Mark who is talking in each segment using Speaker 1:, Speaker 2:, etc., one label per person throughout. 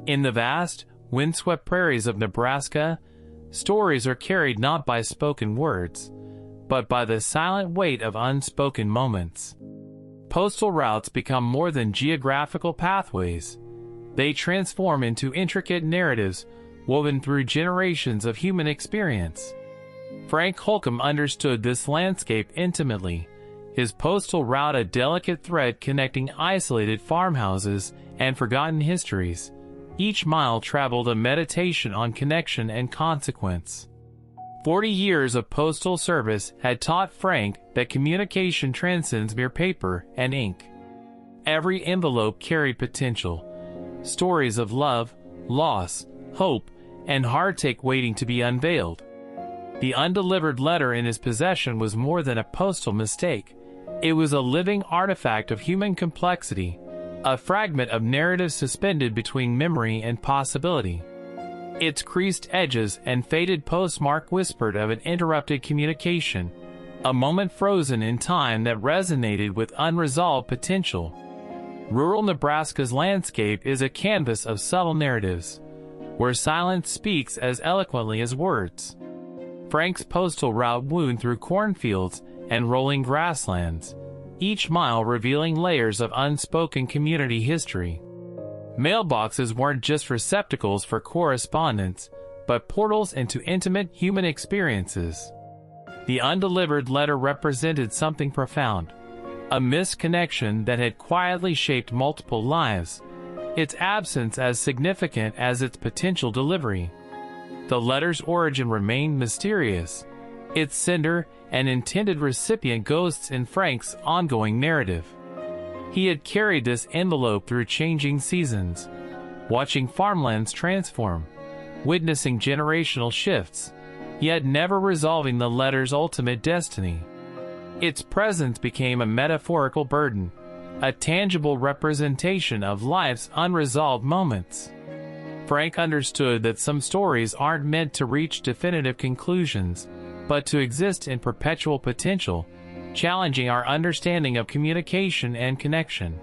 Speaker 1: In the vast, windswept prairies of Nebraska, stories are carried not by spoken words, but by the silent weight of unspoken moments. Postal routes become more than geographical pathways. They transform into intricate narratives woven through generations of human experience. Frank Holcomb understood this landscape intimately, his postal route a delicate thread connecting isolated farmhouses and forgotten histories. Each mile traveled a meditation on connection and consequence. 40 years of postal service had taught Frank that communication transcends mere paper and ink. Every envelope carried potential, stories of love, loss, hope, and heartache waiting to be unveiled. The undelivered letter in his possession was more than a postal mistake. It was a living artifact of human complexity, a fragment of narrative suspended between memory and possibility. Its creased edges and faded postmark whispered of an interrupted communication, a moment frozen in time that resonated with unresolved potential. Rural Nebraska's landscape is a canvas of subtle narratives, where silence speaks as eloquently as words. Frank's postal route wound through cornfields and rolling grasslands, each mile revealing layers of unspoken community history. Mailboxes weren't just receptacles for correspondence, but portals into intimate human experiences. The undelivered letter represented something profound, a missed connection that had quietly shaped multiple lives, its absence as significant as its potential delivery. The letter's origin remained mysterious, its sender and intended recipient ghosts in Frank's ongoing narrative. He had carried this envelope through changing seasons, watching farmlands transform, witnessing generational shifts, yet never resolving the letter's ultimate destiny. Its presence became a metaphorical burden, a tangible representation of life's unresolved moments. Frank understood that some stories aren't meant to reach definitive conclusions, but to exist in perpetual potential, challenging our understanding of communication and connection.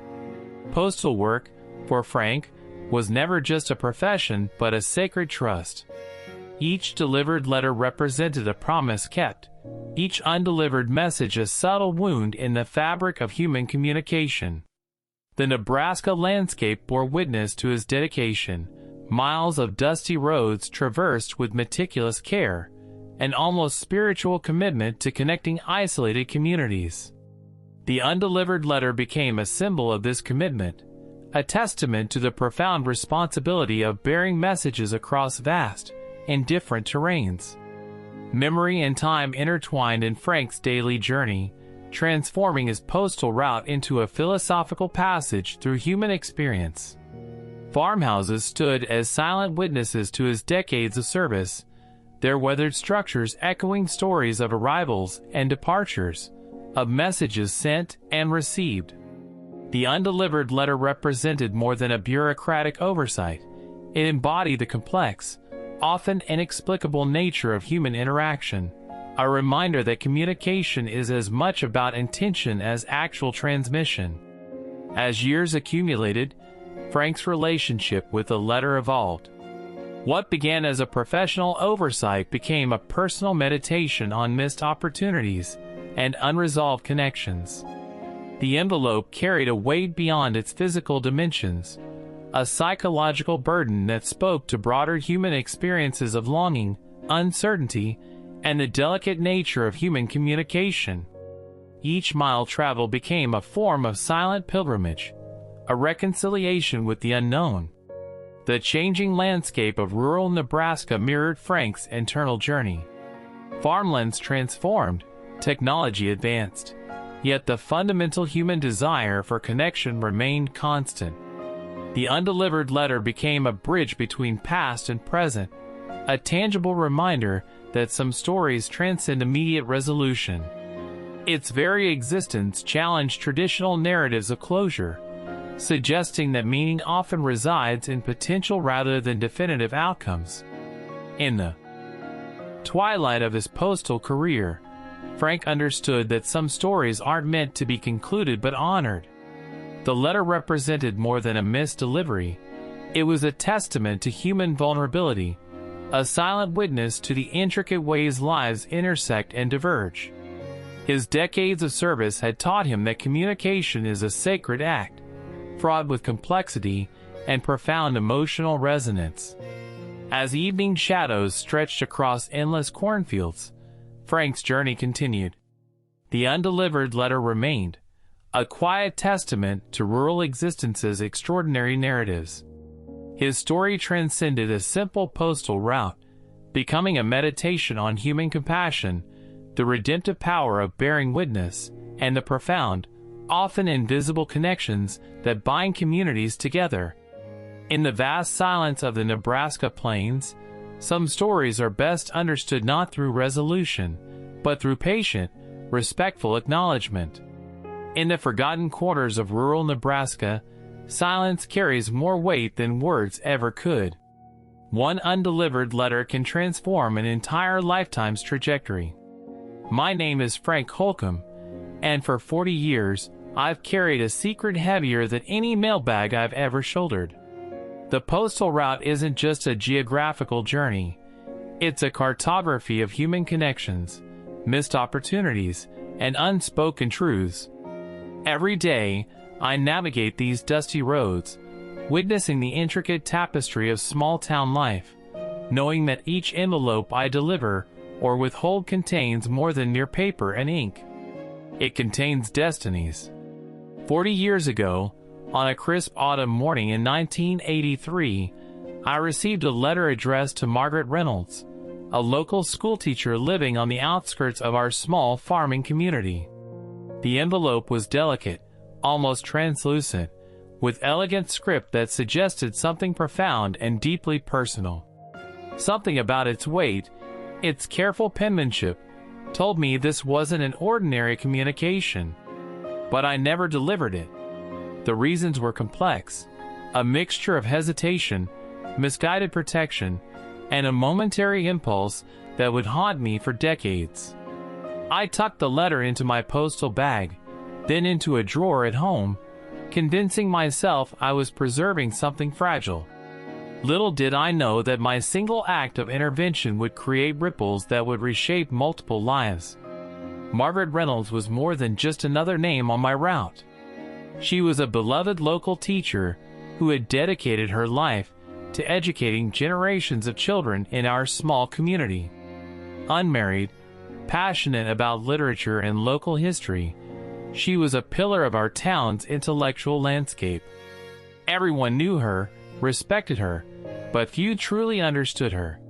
Speaker 1: Postal work, for Frank, was never just a profession but a sacred trust. Each delivered letter represented a promise kept, each undelivered message a subtle wound in the fabric of human communication. The Nebraska landscape bore witness to his dedication, miles of dusty roads traversed with meticulous care, an almost spiritual commitment to connecting isolated communities. The undelivered letter became a symbol of this commitment, a testament to the profound responsibility of bearing messages across vast, indifferent terrains. Memory and time intertwined in Frank's daily journey, transforming his postal route into a philosophical passage through human experience. Farmhouses stood as silent witnesses to his decades of service, their weathered structures echoing stories of arrivals and departures, of messages sent and received. The undelivered letter represented more than a bureaucratic oversight. It embodied the complex, often inexplicable nature of human interaction, a reminder that communication is as much about intention as actual transmission. As years accumulated, Frank's relationship with the letter evolved. What began as a professional oversight became a personal meditation on missed opportunities and unresolved connections. The envelope carried a weight beyond its physical dimensions, a psychological burden that spoke to broader human experiences of longing, uncertainty, and the delicate nature of human communication. Each mile traveled became a form of silent pilgrimage, a reconciliation with the unknown. The changing landscape of rural Nebraska mirrored Frank's internal journey. Farmlands transformed, technology advanced, yet the fundamental human desire for connection remained constant. The undelivered letter became a bridge between past and present, a tangible reminder that some stories transcend immediate resolution. Its very existence challenged traditional narratives of closure, suggesting that meaning often resides in potential rather than definitive outcomes. In the twilight of his postal career, Frank understood that some stories aren't meant to be concluded but honored. The letter represented more than a missed delivery. It was a testament to human vulnerability, a silent witness to the intricate ways lives intersect and diverge. His decades of service had taught him that communication is a sacred act, fraught with complexity and profound emotional resonance. As evening shadows stretched across endless cornfields, Frank's journey continued. The undelivered letter remained, a quiet testament to rural existence's extraordinary narratives. His story transcended a simple postal route, becoming a meditation on human compassion, the redemptive power of bearing witness, and the profound, often invisible connections that bind communities together. In the vast silence of the Nebraska plains, some stories are best understood not through resolution, but through patient, respectful acknowledgement. In the forgotten corners of rural Nebraska, silence carries more weight than words ever could. One undelivered letter can transform an entire lifetime's trajectory. My name is Frank Holcomb, and for 40 years, I've carried a secret heavier than any mailbag I've ever shouldered. The postal route isn't just a geographical journey. It's a cartography of human connections, missed opportunities, and unspoken truths. Every day, I navigate these dusty roads, witnessing the intricate tapestry of small-town life, knowing that each envelope I deliver or withhold contains more than mere paper and ink. It contains destinies. 40 years ago, on a crisp autumn morning in 1983, I received a letter addressed to Margaret Reynolds, a local schoolteacher living on the outskirts of our small farming community. The envelope was delicate, almost translucent, with elegant script that suggested something profound and deeply personal. Something about its weight, its careful penmanship, told me this wasn't an ordinary communication. But I never delivered it. The reasons were complex, a mixture of hesitation, misguided protection, and a momentary impulse that would haunt me for decades. I tucked the letter into my postal bag, then into a drawer at home, convincing myself I was preserving something fragile. Little did I know that my single act of intervention would create ripples that would reshape multiple lives. Margaret Reynolds was more than just another name on my route. She was a beloved local teacher who had dedicated her life to educating generations of children in our small community. Unmarried, passionate about literature and local history, she was a pillar of our town's intellectual landscape. Everyone knew her, respected her, but few truly understood her.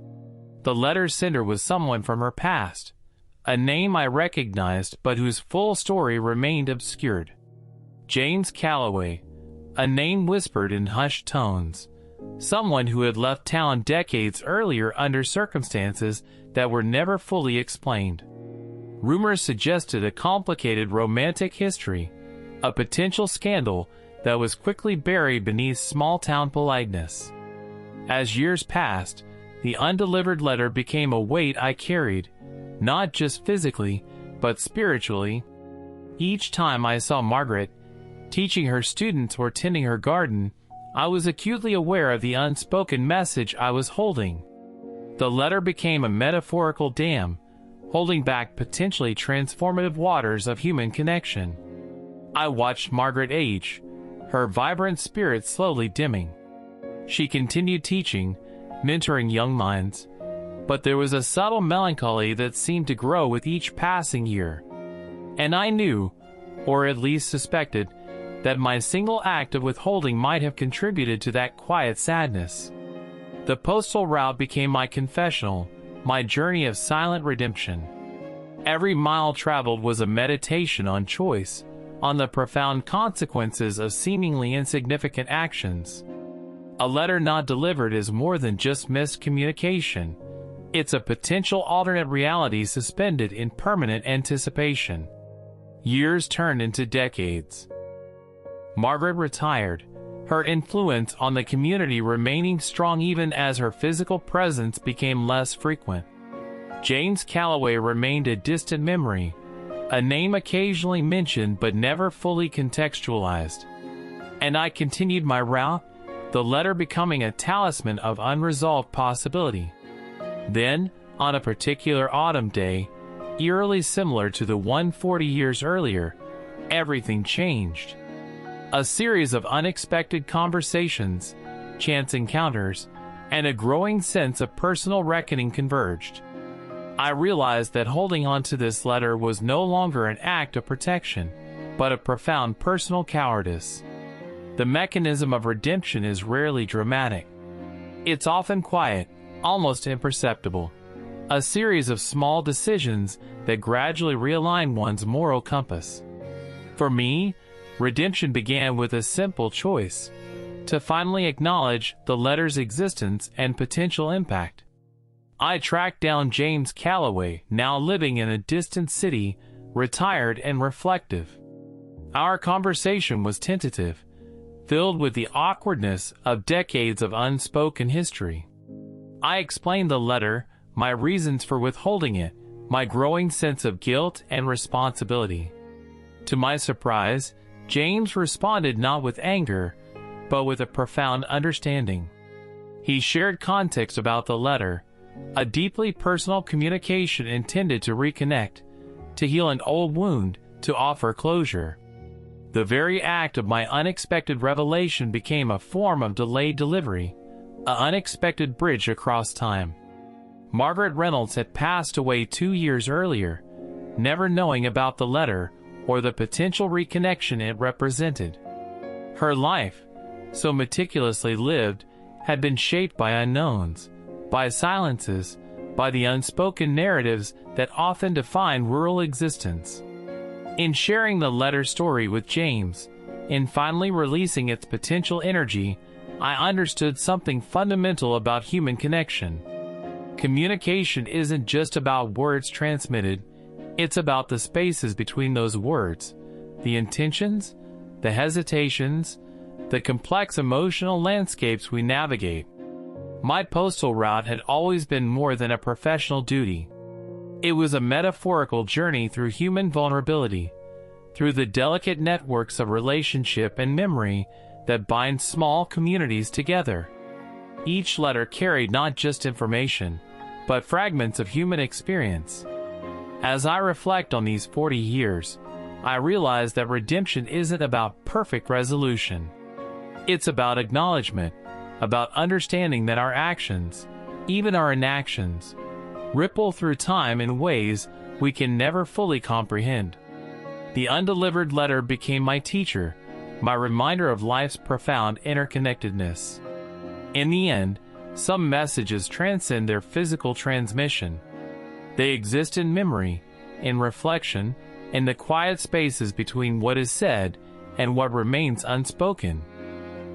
Speaker 1: The letter's sender was someone from her past, a name I recognized but whose full story remained obscured. James Calloway, a name whispered in hushed tones, someone who had left town decades earlier under circumstances that were never fully explained. Rumors suggested a complicated romantic history, a potential scandal that was quickly buried beneath small-town politeness. As years passed, the undelivered letter became a weight I carried, not just physically, but spiritually. Each time I saw Margaret, teaching her students or tending her garden, I was acutely aware of the unspoken message I was holding. The letter became a metaphorical dam, holding back potentially transformative waters of human connection. I watched Margaret age, her vibrant spirit slowly dimming. She continued teaching, mentoring young minds, but there was a subtle melancholy that seemed to grow with each passing year. And I knew, or at least suspected, that my single act of withholding might have contributed to that quiet sadness. The postal route became my confessional, my journey of silent redemption. Every mile traveled was a meditation on choice, on the profound consequences of seemingly insignificant actions. A letter not delivered is more than just missed communication. It's a potential alternate reality suspended in permanent anticipation. Years turned into decades. Margaret retired, her influence on the community remaining strong even as her physical presence became less frequent. James Calloway remained a distant memory, a name occasionally mentioned but never fully contextualized. And I continued my route, the letter becoming a talisman of unresolved possibility. Then, on a particular autumn day, eerily similar to the one 40 years earlier, everything changed. A series of unexpected conversations, chance encounters, and a growing sense of personal reckoning converged. I realized that holding on to this letter was no longer an act of protection, but a profound personal cowardice. The mechanism of redemption is rarely dramatic. It's often quiet, almost imperceptible. A series of small decisions that gradually realign one's moral compass. For me, redemption began with a simple choice: to finally acknowledge the letter's existence and potential impact. I tracked down James Calloway, now living in a distant city, retired and reflective. Our conversation was tentative, filled with the awkwardness of decades of unspoken history. I explained the letter, my reasons for withholding it, my growing sense of guilt and responsibility. To my surprise, James responded not with anger, but with a profound understanding. He shared context about the letter, a deeply personal communication intended to reconnect, to heal an old wound, to offer closure. The very act of my unexpected revelation became a form of delayed delivery, an unexpected bridge across time. Margaret Reynolds had passed away 2 years earlier, never knowing about the letter or the potential reconnection it represented. Her life, so meticulously lived, had been shaped by unknowns, by silences, by the unspoken narratives that often define rural existence. In sharing the letter story with James, in finally releasing its potential energy, I understood something fundamental about human connection. Communication isn't just about words transmitted, it's about the spaces between those words, the intentions, the hesitations, the complex emotional landscapes we navigate. My postal route had always been more than a professional duty. It was a metaphorical journey through human vulnerability, through the delicate networks of relationship and memory that bind small communities together. Each letter carried not just information, but fragments of human experience. As I reflect on these 40 years, I realize that redemption isn't about perfect resolution. It's about acknowledgement, about understanding that our actions, even our inactions, ripple through time in ways we can never fully comprehend. The undelivered letter became my teacher, my reminder of life's profound interconnectedness. In the end, some messages transcend their physical transmission. They exist in memory, in reflection, in the quiet spaces between what is said and what remains unspoken.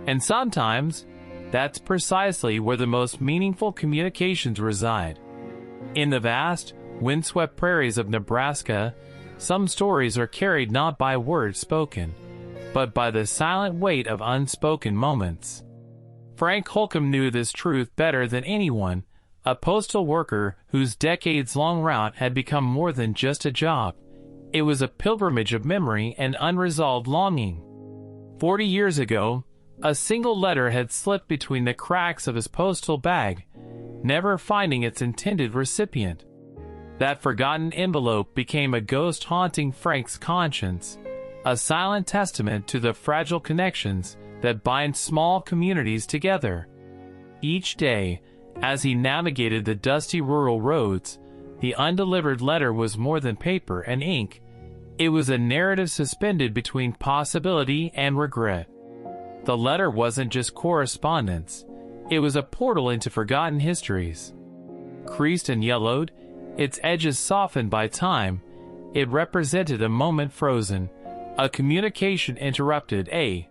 Speaker 1: And sometimes, that's precisely where the most meaningful communications reside. In the vast, windswept prairies of Nebraska, some stories are carried not by words spoken, but by the silent weight of unspoken moments. Frank Holcomb knew this truth better than anyone, a postal worker whose decades-long route had become more than just a job. It was a pilgrimage of memory and unresolved longing. 40 years ago, a single letter had slipped between the cracks of his postal bag, never finding its intended recipient. That forgotten envelope became a ghost haunting Frank's conscience, a silent testament to the fragile connections that bind small communities together. Each day, as he navigated the dusty rural roads, the undelivered letter was more than paper and ink. It was a narrative suspended between possibility and regret. The letter wasn't just correspondence, it was a portal into forgotten histories. Creased and yellowed, its edges softened by time, it represented a moment frozen, a communication interrupted, a